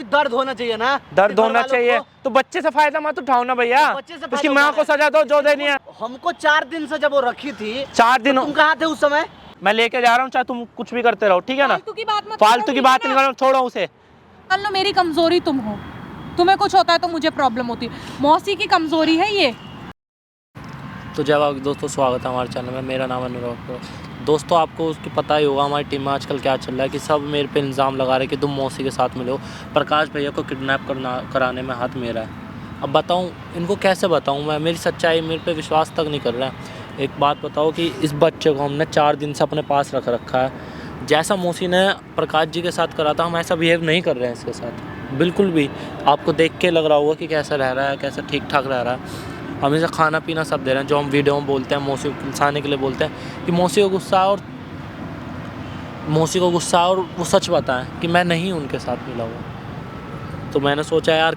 दर्द होना चाहिए ना, दर्द होना चाहिए तो बच्चे से फायदा मत उठाओ ना भैया, उसकी माँ को सजा दो जो देनी है। हमको 4 दिन से जब वो रखी थी, 4 दिन तुम कहाँ थे उस समय? मैं लेके जा रहा हूँ, चाहे तुम कुछ भी करते रहो, ठीक है ना। फालतू की बात नहीं करो, छोड़ो उसे। मान लो मेरी कमजोरी तुम हो, तुम्हें कुछ होता है तो मुझे प्रॉब्लम होती है, मौसी की कमजोरी है ये। तो जब दोस्तों स्वागत है हमारे चैनल में, मेरा नाम है अनुराग। दोस्तों आपको उसकी पता ही होगा हमारी टीम में आजकल क्या चल रहा है कि सब मेरे पे इल्ज़ाम लगा रहे हैं कि तुम मौसी के साथ मिले हो। प्रकाश भैया को किडनैप कराने में हाथ मेरा है। अब बताऊं इनको कैसे बताऊं मैं, मेरी सच्चाई मेरे पे विश्वास तक नहीं कर रहा है। एक बात बताओ कि इस बच्चे को हमने 4 दिन से अपने पास रखा है। जैसा मौसी ने प्रकाश जी के साथ करा था, हम ऐसा बिहेव नहीं कर रहे हैं इसके साथ बिल्कुल भी। आपको देख के लग रहा होगा कि कैसा रह रहा है, कैसा ठीक ठाक रह रहा है। हम इसे खाना पीना सब दे रहे हैं, जो हम वीडियो में बोलते हैं मौसी को खिलाने के लिए बोलते हैं कि मौसी को गुस्सा और वो सच बताएं कि मैं नहीं उनके साथ मिला हुआ। तो मैंने सोचा यार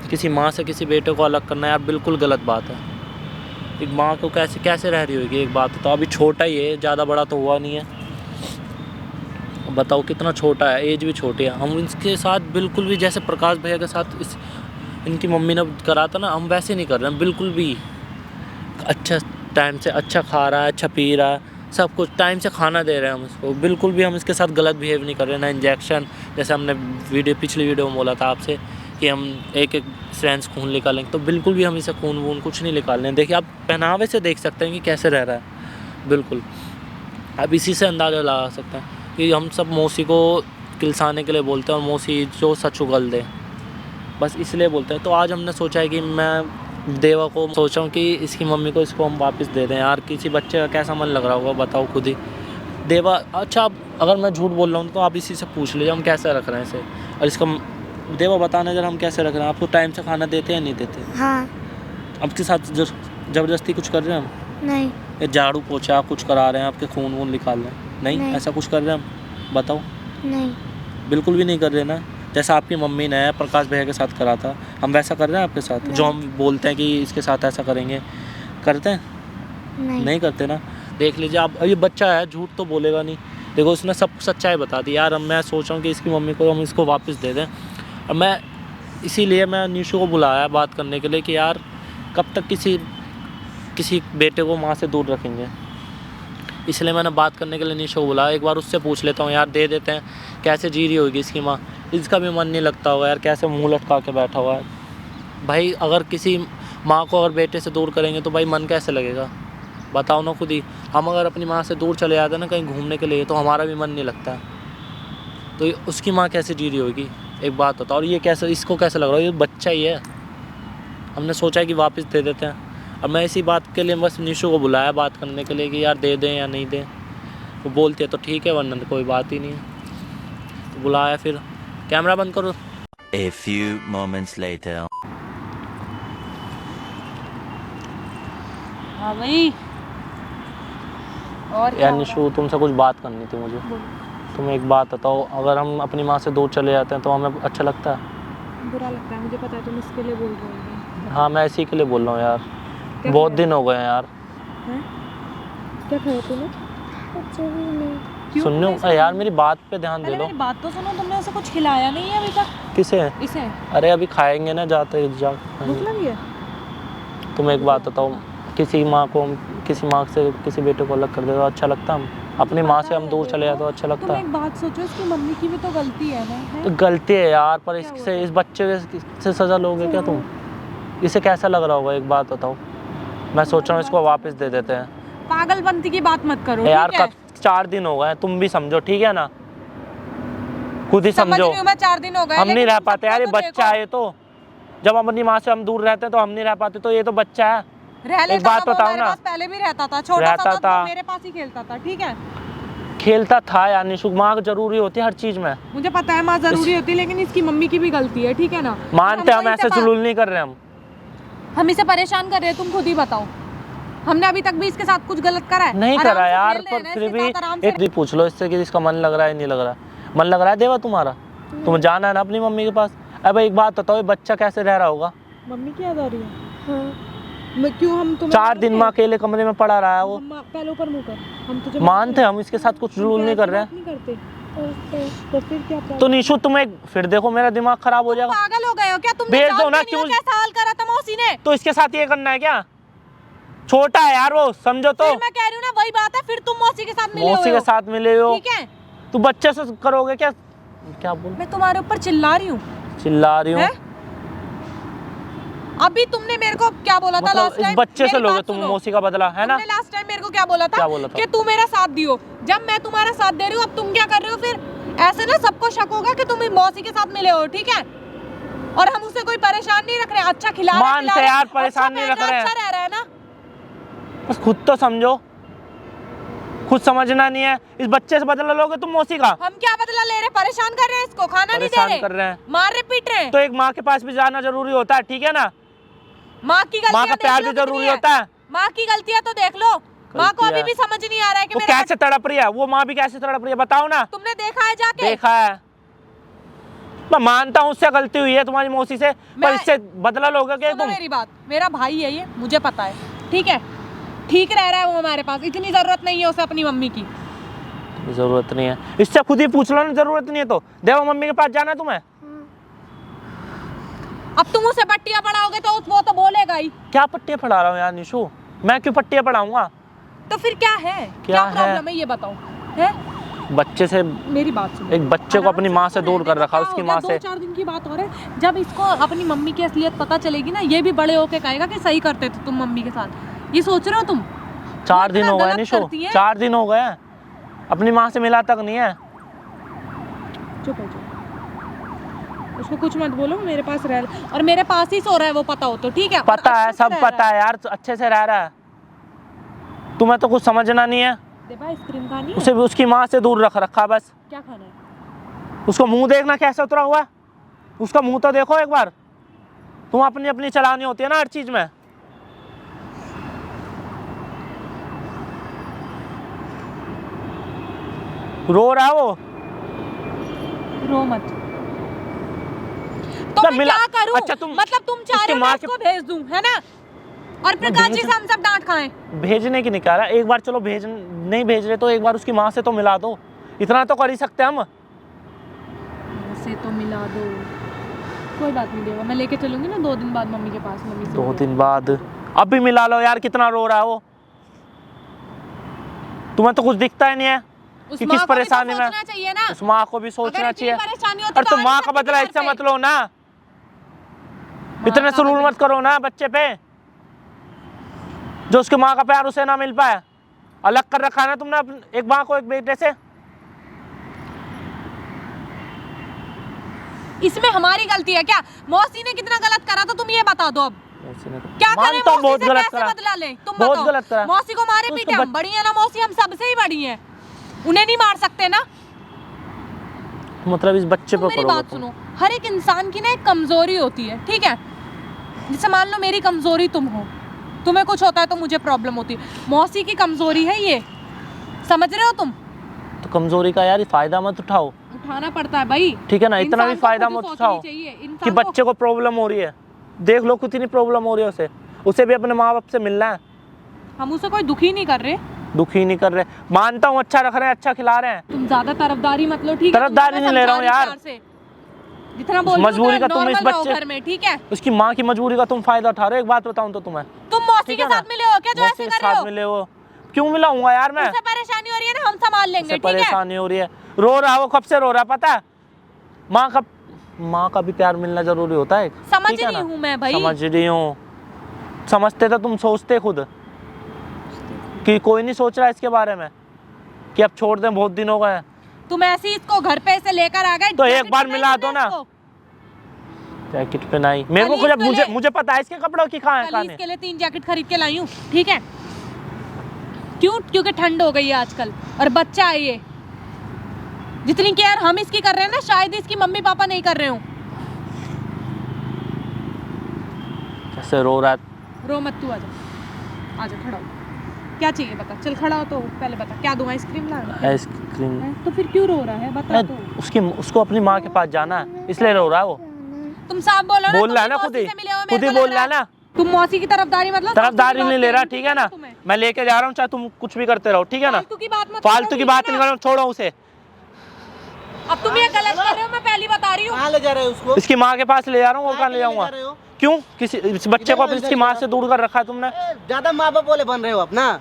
किसी माँ से किसी बेटे को अलग करना यार बिल्कुल गलत बात है। एक माँ को कैसे रह रही होगी, एक बात तो अभी छोटा ही है, ज़्यादा बड़ा तो हुआ नहीं है। बताओ कितना छोटा है, एज भी छोटी है। हम इसके साथ बिल्कुल भी जैसे प्रकाश भैया के साथ इनकी मम्मी ने करा था ना, हम वैसे नहीं कर रहे हैं बिल्कुल भी। अच्छा टाइम से अच्छा खा रहा है, अच्छा पी रहा है, सब कुछ टाइम से खाना दे रहे हैं हम इसको, बिल्कुल भी हम इसके साथ गलत बिहेव नहीं कर रहे हैं। ना इंजेक्शन, जैसे हमने पिछली वीडियो में बोला था आपसे कि हम एक सेंस खून निकालेंगे, तो बिल्कुल भी हम इसे खून वून कुछ नहीं निकाल रहे हैं। देखिए आप पहनावे से देख सकते हैं कि कैसे रह रहा है बिल्कुल। अब इसी से अंदाज़ा लगा सकते हैं कि हम सब मौसी को किलसाने के लिए बोलते हैं और मौसी जो सच उगल दे, बस इसलिए बोलते हैं। तो आज हमने सोचा है कि मैं देवा को सोचा हूँ कि इसकी मम्मी को इसको हम वापस दे दें। यार किसी बच्चे का कैसा मन लग रहा होगा बताओ खुद ही। देवा अच्छा, अगर मैं झूठ बोल रहा हूँ तो आप इसी से पूछ लीजिए हम कैसे रख रहे हैं इसे। और इसका देवा बताने जरा हम कैसे रख रहे हैं। आपको टाइम से खाना देते हैं या नहीं देते? हाँ। आपके साथ ज़बरदस्ती कुछ कर रहे हैं हम? नहीं। ये झाड़ू पोछा कुछ करा रहे हैं, आपके खून वून निकाल रहे हैं? नहीं, ऐसा कुछ कर रहे हैं हम? बताओ। नहीं, बिल्कुल भी नहीं कर रहे ना। जैसा आपकी मम्मी ने प्रकाश भैया के साथ करा था, हम वैसा कर रहे हैं आपके साथ? जो हम बोलते हैं कि इसके साथ ऐसा करेंगे, करते हैं? नहीं करते ना। देख लीजिए आप, ये बच्चा है, झूठ तो बोलेगा नहीं। देखो उसने सब सच्चाई बता दी। यार अब मैं सोच रहा हूँ कि इसकी मम्मी को हम इसको वापस दे दें। और मैं इसीलिए मैं निशु को बुलाया बात करने के लिए कि यार कब तक किसी बेटे को माँ से दूर रखेंगे। इसलिए मैंने बात करने के लिए निशु को बुलाया। एक बार उससे पूछ लेता हूँ यार, दे देते हैं, कैसे जी रही होगी इसकी माँ। इसका भी मन नहीं लगता होगा यार, कैसे मुंह लटका के बैठा हुआ है भाई। अगर किसी माँ को अगर बेटे से दूर करेंगे तो भाई मन कैसे लगेगा, बताओ ना खुद ही। हम अगर अपनी माँ से दूर चले जाते हैं ना कहीं घूमने के लिए, तो हमारा भी मन नहीं लगता है। तो उसकी माँ कैसे जी रही होगी, एक बात बताओ। और ये कैसे, इसको कैसे लग रहा है, ये बच्चा ही है। हमने सोचा कि वापस दे देते हैं। अब मैं इसी बात के लिए बस निशु को बुलाया बात करने के लिए कि यार दे दें या नहीं दें। वो बोलती है तो ठीक है, वरना कोई बात ही नहीं है। तो बुलाया, फिर कैमरा बंद करो। A few moments later. हाँ भाई। और यार निशु तुमसे कुछ बात करनी थी मुझे। तुम एक बात बताओ, अगर हम अपनी माँ से दूर चले जाते हैं तो हमें अच्छा लगता है? बुरा लगता है, मुझे पता है तुम इसके लिए बोल रहे हो। हाँ मैं इसी के लिए बोल रहा हूँ यार, बहुत दिन हो गए हैं यार। क्या खाया तूने? सुन लो यार, मेरी बात पे ध्यान दे लो। मेरी बात तो सुनो, तुमने उसे कुछ खिलाया नहीं है अभी तक? किसे? इसे। अरे अभी खाएंगे ना, जाते भूख लगी है? तुम एक बात बताओ, किसी माँ से किसी बेटे को अलग कर दे तो अच्छा लगता है? हम अपनी माँ से हम दूर चले जाए तो अच्छा लगता तुम है? एक बात सोचो, इसकी मम्मी की भी तो गलती है ना। तो गलती है यार, पर इस बच्चे से सजा लोगे क्या तुम? इसे कैसा लग रहा होगा, एक बात बताओ। मैं सोच रहा हूँ इसको वापस दे देते हैं। पागलपंती की बात मत करो यार, कब 4 दिन हो गए, तुम भी समझो ठीक है ना, खुद ही समझो। मैं 4 दिन हो गए, हम नहीं रह पाते यार, ये बच्चा है। तो जब हम अपनी माँ से हम दूर रहते हैं तो हम नहीं रह पाते, तो ये तो बच्चा है। एक बात बताओ ना। पहले भी रहता था, छोटा सा था, मेरे पास ही खेलता था, ठीक है? खेलता था यार निशु, माँ जरूरी होती है हर चीज में। मुझे पता है माँ जरूरी होती है, लेकिन इसकी मम्मी की भी गलती है, ठीक है ना? मानते हम ऐसे जुलूल नहीं कर रहे। हम इसे परेशान कर रहे हैं, तुम खुद ही बताओ। हमने अभी तक भी इसके साथ कुछ गलत करा है? नहीं करा यार, पर फिर भी एक भी पूछ लो इससे कि इसका मन लग रहा है नहीं लग रहा। मन लग रहा है देवा तुम्हारा? तुम जाना है ना अपनी मम्मी के पास। अब एक बात बताओ, ये बच्चा कैसे रह रहा होगा? मम्मी की याद आ रही है? क्यों? हम 4 दिन में अकेले कमरे में पड़ा रहा है वो। पहले ऊपर मुंह कर। हम तुझे मानते हम इसके साथ कुछ जुलूल नहीं कर रहे हैं। तो फिर क्या तो निशु तुम एक फिर देखो मेरा दिमाग खराब हो जाएगा। पागल हो गए हो क्या? तुम भेज दो ना, क्यों? कैसा हाल करा था मौसी ने? तो इसके साथ ये करना है क्या? छोटा है यार वो, समझो तो। फिर मैं कह रही हूँ ना, वही बात है, फिर तुम मौसी के साथ मिले मौसी के साथ मिले हो, ठीक है? तू बच्चे से करोगे क्या? क्या बोल, मैं तुम्हारे ऊपर चिल्ला रही हूँ। चिल्ला रही हूँ? अभी तुमने मेरे को क्या बोला था मतलब लास्ट इस टाइम? बच्चे से लोगे तुम मौसी का बदला, है ना? तुमने लास्ट टाइम मेरे को क्या बोला था? क्या बोला था? कि तू मेरा साथ दियो। जब मैं तुम्हारा साथ दे रही हूँ, अब तुम क्या कर रहे हो फिर? ऐसे ना सबको शक होगा कि तुम मौसी के साथ मिले हो, ठीक है? और हम उसे कोई परेशान नहीं रख रहे, अच्छा खिला रहे हैं, मानते यार, परेशान नहीं रख रहे हैं। अच्छा रह रहा है ना? बस खुद तो समझो, खुद समझना नहीं है। इस बच्चे से बदला लोगे तुम मौसी का? हम क्या बदला ले रहे? परेशान कर रहे हैं इसको, खाना नहीं दे परेशान रहे, कर रहे हैं, मार रहे, पीट रहे हैं। तो एक माँ के पास भी जाना जरूरी होता है, ठीक है ना? माँ की गलतियां माँ का प्यार भी जरूरी होता है। माँ की गलतियां तो देख लो। माँ को अभी भी समझ नहीं आ रहा है कि वो मेरा कैसे तड़प रही है, वो माँ भी कैसे तड़प रही है, बताओ ना। तुमने देखा है जाके? देखा है, मैं मानता हूँ उससे गलती हुई है तुम्हारी मौसी से, पर इससे बदला लोगे क्या सुनो तुम? मेरी बात, मेरा भाई है ये, मुझे पता है, ठीक है? ठीक रह रहा है वो हमारे पास, इतनी जरूरत नहीं है उसे अपनी मम्मी की। जरूरत नहीं है, इससे खुद ही पूछ लो ना, जरूरत नहीं है तो देखो मम्मी के पास जाना तुम्हें। अब तुम उसे पट्टियां पढ़ाओगे तो वो तो बोलेगा ही। क्या पट्टियां पढ़ा रहा हूँ यार निशु, मैं क्यों पट्टियां पढ़ाऊंगा? तो फिर क्या है? क्या प्रॉब्लम है ये बताओ? है बच्चे से, मेरी बात सुनो, एक बच्चे को अपनी माँ से दूर कर रखा, उसकी माँ से। 2-4 दिन की बात हो रही है, जब इसको अपनी मम्मी की असलियत पता चलेगी ना, ये भी बड़े होके कहेगा कि सही करते थे तुम मम्मी के साथ। ये सोच रहे हो तुम? 4 दिन हो गए गलत निशु, करती है। 4 दिन हो गए, अपनी माँ से मिला तक नहीं है। चुप हो जाओ, उसको कुछ मत बोलो, मेरे पास रह, और मेरे पास ही सो रहा है वो, पता हो तो ठीक है? पता है, सब पता है यार, अच्छे से रह रहा है, तुम्हें तो कुछ समझना नहीं है। आइसक्रीम खानी है? उसे भी उसकी माँ से दूर रख रखा बस। क्या खाना है? उसको मुंह देखना कैसे उतरा हुआ, उसका मुंह तो देखो एक बार। तुम अपनी अपनी चलानी होती है ना हर चीज में। रो रहा है वो, रो मत। तो मैं क्या करूं? अच्छा तुम, मतलब तुम चाह रहे हो मैं उसको भेज दूं, है ना? और प्रकाश जी से हम सब डांट खाएं। भेजने की नहीं कह रहा, एक बार चलो भेज, नहीं भेज रहे तो एक बार उसकी माँ से तो मिला दो, इतना तो कर ही सकते हम। से तो मिला दो, कोई बात नहीं देगा, मैं लेके चलूंगी ना 2 दिन बाद मम्मी के पास। मम्मी से 2 दिन बाद अब भी मिला लो यार, कितना रो रहा है वो, तुम्हें तो कुछ दिखता ही नहीं है कि किस परेशानी में। चाहिए ना, उस माँ को भी सोचना चाहिए। परेशानी और तुम माँ का बदला इससे मत लो ना, इतने सुरूर मत करो ना बच्चे पे, जो उसके माँ का प्यार उसे ना मिल पाए। अलग कर रखा है ना तुमने एक माँ को एक बेटे से। इसमें हमारी गलती है क्या? मौसी ने कितना गलत करा तो तुम ये बता दो। अब क्या करें? तो मौसी बहुत से गलत कैसे करा, बदला ले? तुम बहुत बताओ। गलत करा। मौसी को मारे तो पीटे, हम बड़ी है ना मौसी, हम सबसे ही बड़ी हैं, उन्हें नहीं मार सकते ना? मतलब इस बच्चे पे मेरी बात सुनो, हर एक इंसान की ना एक कमजोरी होती है, ठीक है? जैसे मान लो मेरी कमजोरी तुम हो, तुम्हें कुछ होता है तो मुझे प्रॉब्लम होती है, मौसी की कमजोरी है ये, समझ रहे हो तुम? तो कमजोरी का यार फायदा मत उठाओ, उठाना पड़ता है भाई, ठीक है ना? इतना भी इंसान को फायदा खुद मत सोचनी उठाओ चाहिए, कि इंसान बच्चे को प्रॉब्लम हो रही है। देख लो कितनी प्रॉब्लम हो रही है उसे भी अपने माँ बाप से मिलना है। हम उसे कोई दुखी नहीं कर रहे, दुखी नहीं कर रहे, मानता हूँ अच्छा रख रहे हैं, अच्छा खिला रहे हैं। तुम ज्यादा तरफदारी मत लो, ठीक है? तरफदारी नहीं ले रहा हूँ यार, जितना बोल मजबूरी का तुम इस बच्चे, घर में, ठीक है? उसकी माँ की मजबूरी का तुम फायदा उठा रहे हो। एक बात बताऊं तो तुम्हें, तुम मौसी ठीक के है ना? साथ मिले हो क्या जो मौसी ऐसे के कर रहे साथ हो? मिले हो, क्यों मिलाऊंगा यार मैं? उसे परेशानी हो रही है ना, हम संभाल लेंगे, उसे ठीक है? परेशानी हो रही है, रो रहा है वो, कब से रो रहा है पता है? माँ का भी प्यार मिलना जरूरी होता है, समझ ठीक है रही ना? हूँ मैं भाई, समझ रही हूँ, समझते तो तुम सोचते खुद कि कोई नहीं सोच रहा इसके बारे में कि अब छोड़ दें, बहुत दिन हो गए। तुम ऐसे ही इसको घर पे से लेकर आ गए तो एक जैकेट बार पे मिला नहीं दो ना। इसको। जैकेट पे नहीं, मेरे को कल जब इसके मुझे पता है इसके कपड़ों की कहाँ है कल खाने। इसके लिए 3 जैकेट खरीद के लाई हूँ, ठीक है? क्यों? क्योंकि ठंड हो गई है आजकल और बच्चा है ये, जितनी केयर हम इसकी कर रहे हैं ना शायद इसकी मम्मी पापा नहीं कर रहे हो। कैसे रो रहा है, रो मत, तू आजा खड़ा हो, क्या चाहिए बता, चल खड़ा हो तो पहले बता, क्या दूं? आइसक्रीम ला? आइसक्रीम? तो फिर क्यों रो रहा है बता तो। उसको अपनी माँ के पास जाना है इसलिए रो रहा है वो। तुम साफ बोलो ना, बोल रहा है ना, खुद ही बोल रहा है ना। तुम मौसी की तरफदारी मतलब तरफदारी नहीं ले रहा, ठीक है ना? मैं लेके जा रहा हूँ, चाहे तुम कुछ भी करते रहो, ठीक है ना? फालतू की बात मत फालतू की बात नहीं करो, छोड़ो उसे। अब तुम ये गलत कर रहे हो, मैं पहली बता रही हूँ। कहाँ ले जा रहे हो उसको? इसकी माँ के पास ले जा रहा हूँ, और कहाँ ले ले जा जाऊंगा? रहे हो? क्यों? किसी इस बच्चे को इसकी माँ से दूर कर रखा है तुमने। ज्यादा माँ बाप वाले बन रहे हो अपना।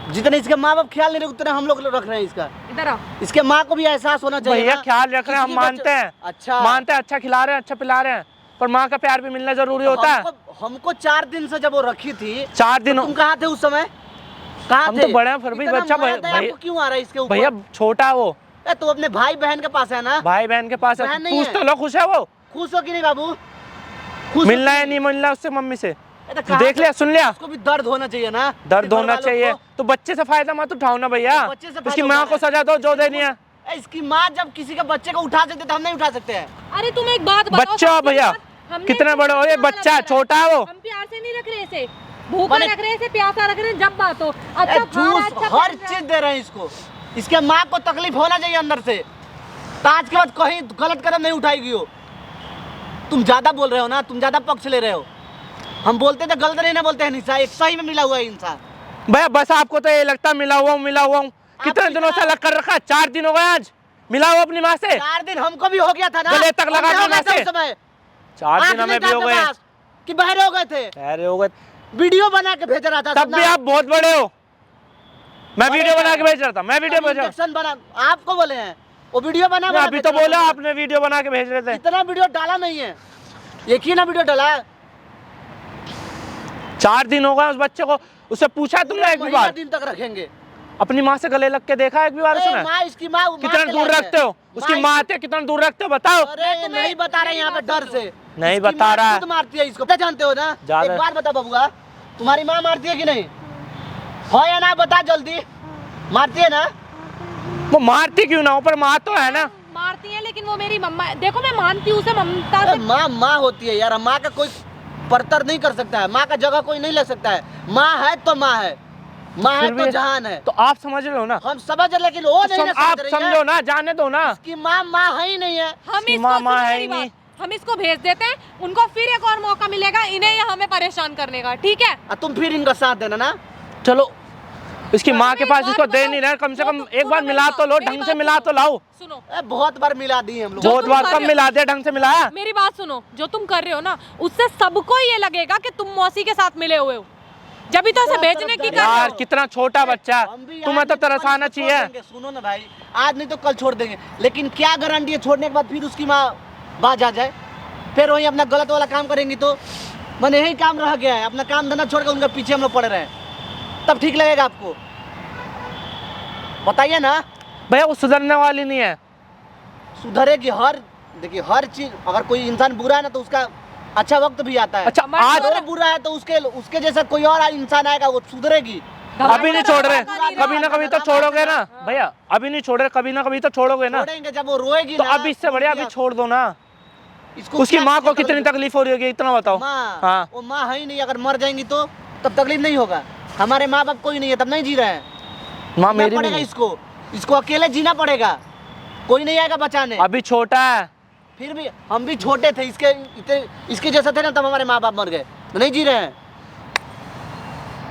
जितने इसके माँ बाप ख्याल नहीं रहे उतना हम लोग रख रहे हैं इसका। इधर आओ। इसके माँ को भी एहसास होना चाहिए भैया ना। ख्याल रख रहे हैं, हम किसी मानते हैं, अच्छा मानते हैं, अच्छा खिला रहे हैं, अच्छा पिला रहे हैं, पर माँ का प्यार भी मिलना जरूरी होता है। हमको 4 दिन से जब वो रखी थी, 4 दिन तुम कहाँ थे उस समय? कहाँ हम थे? तो बड़े हैं, फिर भी इतना बच्चा माया दया भैया आपको क्यों आ रहा है इसके ऊपर? भैया छोटा है वो, तो अपने भाई बहन के पास है ना। भाई बहन के पास है, बहन नहीं पूछ है। तो लो, खुश है वो? खुश हो कि नहीं बाबू? खुश हो मिलना कि है नहीं? नहीं मिलना उससे मम्मी से? तो कहाँ देख से- लिया, सुन लिया, उसको भी दर्द होना चाहिए ना। दर्द इसके घर होना वालों चाहिए। को। तो बच्चे से फायदा मत उठाओ ना भैया, तो बच्चे से उसकी फायदा माँ उठा को रहे सजा दो जो देनी है। इसकी माँ जब किसी के बच्चे को उठा सकते तो हम नहीं उठा सकते हैं। अरे तुम एक बात बताओ। बच्चा हो भैया, हमने कितने बड़े हो, ये तुम्हारा बच्चा है, प्यार छोटा है वो। हम प्यार से नहीं रख रहे इसे, भूखा मैंने- रख रहे इसे, प्यासा रख रहे हैं, जब बात हो। अच्छा खा रहा है, जूस अच्छा हर पहन रहा चीज है। दे रहे हैं इसको। इसके माँ को तकलीफ होना चाहिए अंदर से, तो आज के बाद कहीं गलत कदम नहीं उठाएगी हो। तुम ज्यादा बोल रहे हो ना, तुम ज्यादा पक्ष ले रहे हो। हम बोलते थे गलत नहीं ना बोलते हैं निशा, एक सही में मिला हुआ है इंसान। भैया बस आपको तो ये लगता है मिला हुआ हूँ, मिला हुआ हूँ। कितने दिनों से अलग कर रखा है? 4 दिन हो गए आज मिला हुआ अपनी माँ से। 4 दिन हमको भी हो गया था ना। गले तक लगा हमने हो देना गया था से। उस समय। 4 दिन आँख हमें नहीं भी हो था गए, आपके पास कि बहरे हो गए थे। अरे हो गए, वीडियो बना के भेज रहा था। तब भी आप बहुत बड़े हो। मैं वीडियो बना के भेज रहा था, मैं वीडियो भेज रहा इंजेक्शन बना आपको बोले हैं, वो वीडियो बना था। बना अभी भेज तो रहा बोला था। आपने वीडियो बना के भेज रहे थे। इतना वीडियो डाला नहीं है, एक ही ना वीडियो डाला है। 4 दिन हो गए उस बच्चे को, उससे पूछा तुमने एक भी महीना बार? दिन तक रखेंगे। अपनी माँ से गले लग के देखा एक भी बार? अरे उसने माँ, इसकी माँ कितना दूर रखते हो? उसकी माँ आती है, कितना दूर रखते हो बताओ? अरे ये नहीं बता रहे यहाँ पे डर से। नहीं इसकी बता माँ रहा है। खुद मारती है इसको, क्या जानते हो ना? ज्यादा- एक बात बता बबुआ, तुम्हारी माँ मारती है कि नहीं? हो या ना, बता जल्दी। मारती है ना? वो मारती क्यों ना हो, पर माँ तो है ना। मारती है, लेकिन वो मेरी मम्मा है। देखो मैं मानती हूँ उसे, ममता अरे से। माँ माँ होती है यार, माँ का कोई परतर नहीं कर सकता है, माँ का जगह कोई नहीं ले सकता है। माँ है तो माँ है, माँ है फिर तो भी- जहान है। तो आप समझ रहे हो ना? हम समझ रहे, लेकिन वो नहीं ना आप समझ रही समझो है ना, जाने दो ना। कि माँ माँ है ही नहीं है। हम इसकी इसको मामा सुनो है मेरी ही बात, नहीं। हम इसको भेज देते हैं, उनको फिर एक और मौका मिलेगा इन्हें या हमें परेशान करने का, ठीक है? तुम फिर इनका साथ देना ना। चलो, इसकी माँ के एक पास बात इसको दे बताओ, नहीं रहे, कम से जो कम तुम- एक बार सुनो मिला मेरी तो लो, बात, ढंग मेरी से बात मिला तो सुनो। लाओ। सुनो, बहुत बार मिला दिए हम लोग। जो बहुत तुम बार कर कब रहे हो- मिला दिया, ढंग से मिलाया? मेरी बात सुनो, जो तुम कर रहे हो ना, उससे सबको ये लगेगा कि तुम मौसी के साथ मिले हुए हो, जब भी तो ऐसे भेजने की कर रहे यार हो। कितना छोटा बच्चा, हम भी तुम्हें आज तो नहीं कल तरसाना छोड़ चाहिए। देंगे। सुनो ना भाई, आज नहीं तो कल छोड़ देंगे, लेकिन क्या गारंटी है छोड़ने के बाद फिर उसकी माँ बाज आ जाए, फिर वही अपना गलत वाला काम करेंगी? तो मैंने यही काम रह गया है, अपना काम धंधा छोड़ के उनके पीछे हम लोग पड़े रहे, तब ठीक लगेगा आपको? बताइए ना। भैया वो सुधरने वाली नहीं है। सुधरेगी हर, देखिए हर चीज, अगर कोई इंसान बुरा है ना तो उसका अच्छा वक्त भी आता है। अच्छा आज वो बुरा है तो उसके जैसा कोई और इंसान आएगा, वो सुधरेगी। अभी नहीं छोड़ रहे, नहीं कभी ना कभी तो छोड़ोगे ना भैया, अभी नहीं छोड़ रहे, कभी ना कभी तो छोड़ोगे ना। छोड़ेंगे जब वो रोएगी तो ना। अभी इससे बढ़िया अभी छोड़ दो ना। इसको उसकी क्या माँ को करोगे? कितनी तकलीफ हो रही होगी इतना बताओ। माँ, हाँ। वो माँ है ही नहीं, अगर मर जाएंगी तो तब तकलीफ नहीं होगा। हमारे माँ बाप कोई नहीं है तब नहीं जी रहे हैं। माँ जीना मेरी पड़ेगा नहीं, इसको अकेले जीना पड़ेगा, कोई नहीं आएगा बचाने। अभी छोटा है। फिर भी हम भी छोटे थे, इसके जैसा थे ना, तब हमारे माँ बाप मर गए तो नहीं जी रहे हैं।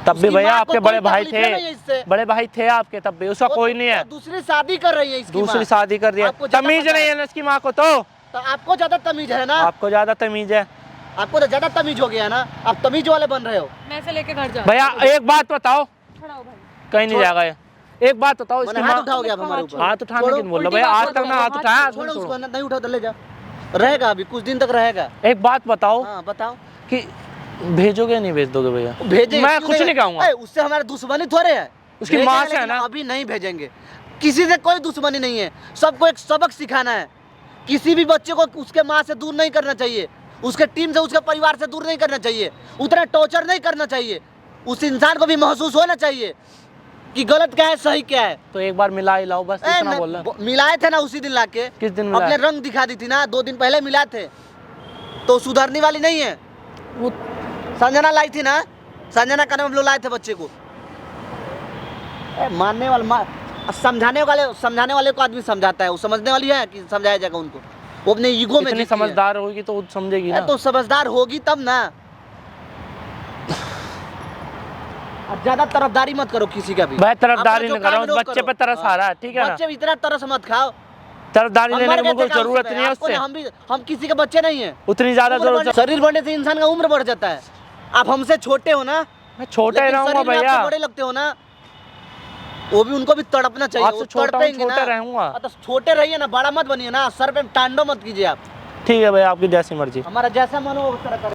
तब भी उसकी भैया माँ को आपके बड़े कोई भाई तकलीफ है नहीं थे, इससे। बड़े भाई थे आपके, तब भी उसका कोई नहीं है। वो दूसरी शादी कर रही है इसकी दूसरी माँ। शादी कर दिया, आपको ज्यादा तमीज पता नहीं है। है ना इसकी माँ को। तो आपको ज्यादा तमीज है ना, आपको ज्यादा तमीज है आपको तो ज्यादा तमीज हो गया ना, आप तमीज वाले बन रहे हो। मैं से लेके घर जा। भैया। एक बात बताओ, खड़ा हो भाई। कहीं नहीं जाएगा ये। एक बात बताओ, इसकी मैंने हाथ माँ उठाओगे आप हमारे ऊपर? हाथ उठाने छोड़ो, की नहीं बोल रहा उल्टी भैया, बात आज तक मत ना करो, हाथ हाथ उठाया। छोड़ो उसको, नहीं उठाओ तो ले जा, रहेगा अभी कुछ दिन तक रहेगा। एक बात बताओ हाँ बताओ। कि भेजोगे या नहीं भेज दोगे भैया? भेजेंगे, मैं क्यों कुछ नहीं कहूँगा। उससे हमारे दुश्मनी थोड़े है, उसकी भेजेंगे, माँ से है लेकिन ना। अभी नहीं भेजेंगे। किसी से कोई दुश्मनी नहीं है, सबको एक सबक सिखाना है। किसी भी बच्चे को उसके माँ से दूर नहीं करना चाहिए, उसके टीम से, उसके परिवार से दूर नहीं करना चाहिए, उतना टॉर्चर नहीं करना चाहिए। उस इंसान को भी महसूस होना चाहिए कि गलत क्या है सही क्या है। तो एक बार मिला ही लाओ, बस इतना बोल रहा। मिलाए थे ना उसी दिन लाके, किस दिन मिलाए? अपने रंग दिखा दी थी ना, 2 दिन पहले मिलाए थे, तो सुधरने वाली नहीं है। वो संजना लाई थी ना, संजना का नाम हम लोग लाए थे बच्चे को। मानने वाला समझाने वाले को आदमी समझाता है, वो समझने वाली है कि समझाया जाएगा उनको? वो अपने ईगो में इतनी जीती है। समझदार होगी तो वो समझेगी ना। तो समझदार होगी तब ना। अब ज्यादा तरफदारी मत करो किसी का भी। भाई तरफदारी अपना जो नहीं कर रहा हूँ, काम है वो बच्चे करो। पे तरस आ रहा है, ठीक है ना? बच्चे पे इतना तरस मत खाओ। तरफदारी हम लेने मर की गए मुझे थे काम जरूरत से। नहीं है आपको उससे, ना, हम किसी के बच्चे नहीं हैं। उतनी ज्यादा उम्र बढ़- जरूरत। शरीर बढ़ने से इंसान का उम्र बढ़ जाता है। आप हमसे छोटे हो ना, मैं छोटा ही लेकिन रहूंगा शरीर में भैया, आपसे बड़े लगते हो ना। वो भी उनको भी तड़पना चाहिए, आपसे वो छोटा हूँ, तड़पेंगे ना। छोटा रहूंगा। हाँ, तो छोटे रहिए ना, बड़ा मत बनिए ना, सर पे टांडो मत कीजिए आप। ठीक है भैया, आपकी जैसी मर्जी। हमारा जैसा मन हो उस तरह करें।